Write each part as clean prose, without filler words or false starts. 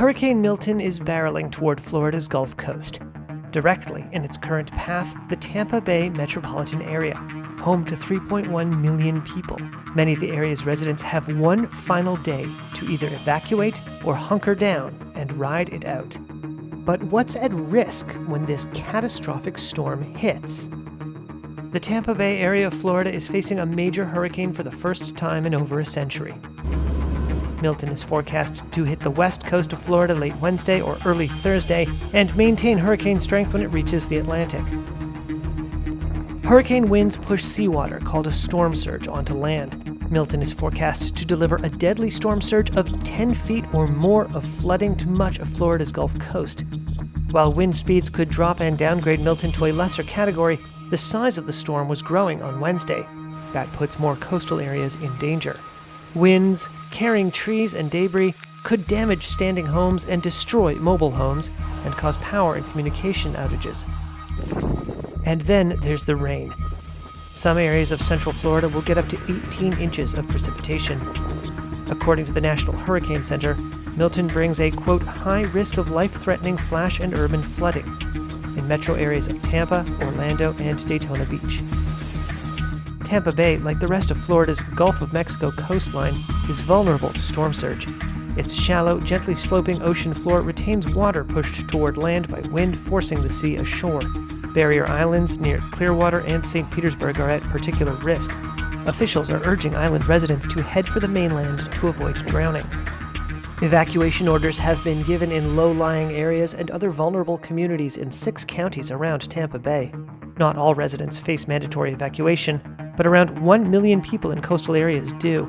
Hurricane Milton is barreling toward Florida's Gulf Coast. Directly in its current path, the Tampa Bay metropolitan area, home to 3.1 million people. Many of the area's residents have one final day to either evacuate or hunker down and ride it out. But what's at risk when this catastrophic storm hits? The Tampa Bay area of Florida is facing a major hurricane for the first time in over a century. Milton is forecast to hit the west coast of Florida late Wednesday or early Thursday and maintain hurricane strength when it reaches the Atlantic. Hurricane winds push seawater called a storm surge onto land. Milton is forecast to deliver a deadly storm surge of 10 feet or more of flooding to much of Florida's Gulf Coast. While wind speeds could drop and downgrade Milton to a lesser category, the size of the storm was growing on Wednesday. That puts more coastal areas in danger. Winds, carrying trees and debris, could damage standing homes and destroy mobile homes and cause power and communication outages. And then there's the rain. Some areas of central Florida will get up to 18 inches of precipitation. According to the National Hurricane Center, Milton brings a, quote, high risk of life-threatening flash and urban flooding in metro areas of Tampa, Orlando, and Daytona Beach. Tampa Bay, like the rest of Florida's Gulf of Mexico coastline, is vulnerable to storm surge. Its shallow, gently sloping ocean floor retains water pushed toward land by wind forcing the sea ashore. Barrier islands near Clearwater and St. Petersburg are at particular risk. Officials are urging island residents to head for the mainland to avoid drowning. Evacuation orders have been given in low-lying areas and other vulnerable communities in 6 counties around Tampa Bay. Not all residents face mandatory evacuation, but around 1 million people in coastal areas do.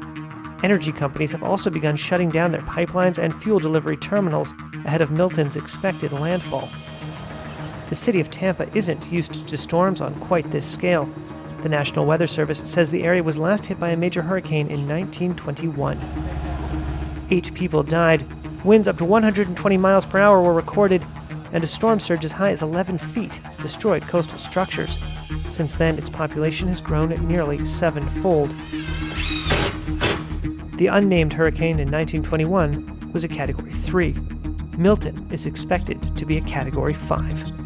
Energy companies have also begun shutting down their pipelines and fuel delivery terminals ahead of Milton's expected landfall. The city of Tampa isn't used to storms on quite this scale. The National Weather Service says the area was last hit by a major hurricane in 1921. 8 people died, winds up to 120 miles per hour were recorded, and a storm surge as high as 11 feet destroyed coastal structures. Since then, its population has grown nearly 7-fold. The unnamed hurricane in 1921 was a Category 3. Milton is expected to be a Category 5.